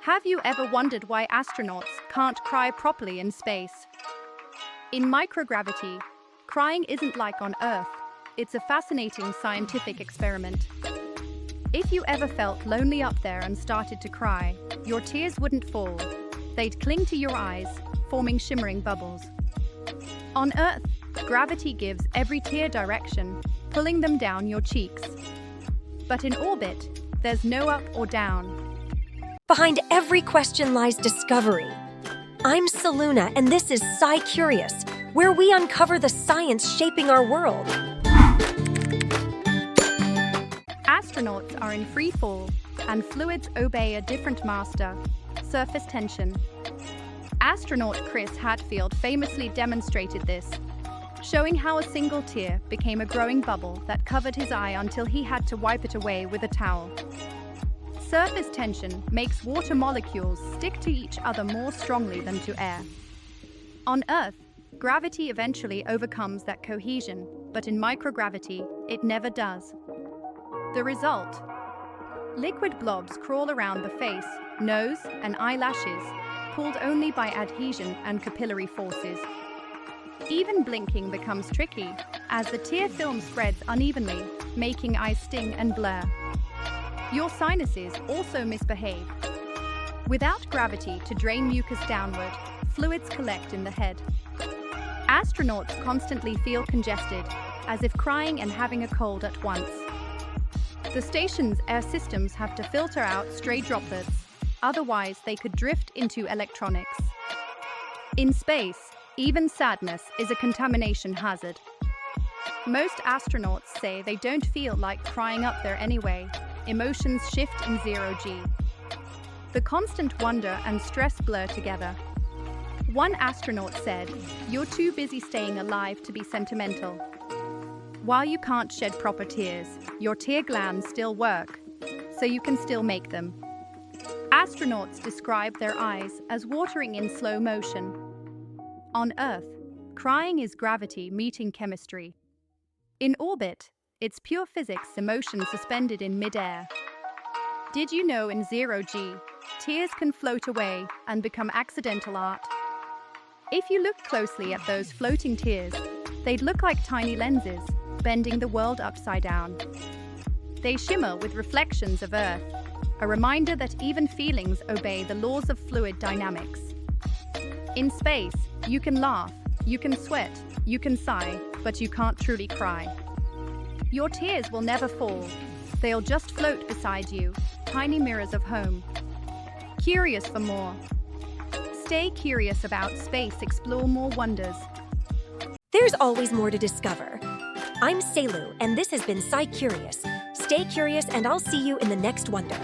Have you ever wondered why astronauts can't cry properly in space? In microgravity, crying isn't like on Earth. It's a fascinating scientific experiment. If you ever felt lonely up there and started to cry, your tears wouldn't fall. They'd cling to your eyes, forming shimmering bubbles. On Earth, gravity gives every tear direction, pulling them down your cheeks. But in orbit, there's no up or down. Behind every question lies discovery. I'm Selu, and this is SciCurious, where we uncover the science shaping our world. Astronauts are in free fall, and fluids obey a different master: surface tension. Astronaut Chris Hadfield famously demonstrated this, showing how a single tear became a growing bubble that covered his eye until he had to wipe it away with a towel. Surface tension makes water molecules stick to each other more strongly than to air. On Earth, gravity eventually overcomes that cohesion, but in microgravity, it never does. The result? Liquid blobs crawl around the face, nose, and eyelashes, pulled only by adhesion and capillary forces. Even blinking becomes tricky, as the tear film spreads unevenly, making eyes sting and blur. Your sinuses also misbehave. Without gravity to drain mucus downward, fluids collect in the head. Astronauts constantly feel congested, as if crying and having a cold at once. The station's air systems have to filter out stray droplets, otherwise they could drift into electronics. In space, even sadness is a contamination hazard. Most astronauts say they don't feel like crying up there anyway. Emotions shift in zero-G. The constant wonder and stress blur together. One astronaut said, "You're too busy staying alive to be sentimental." While you can't shed proper tears, your tear glands still work, so you can still make them. Astronauts describe their eyes as watering in slow motion. On Earth, crying is gravity meeting chemistry. In orbit, it's pure physics emotion suspended in mid-air. Did you know in zero-G, tears can float away and become accidental art? If you look closely at those floating tears, they'd look like tiny lenses, bending the world upside down. They shimmer with reflections of Earth, a reminder that even feelings obey the laws of fluid dynamics. In space, you can laugh, you can sweat, you can sigh, but you can't truly cry. Your tears will never fall. They'll just float beside you, tiny mirrors of home. Curious for more? Stay curious about space, explore more wonders. There's always more to discover. I'm Selu, and this has been SciCurious. Stay curious, and I'll see you in the next wonder.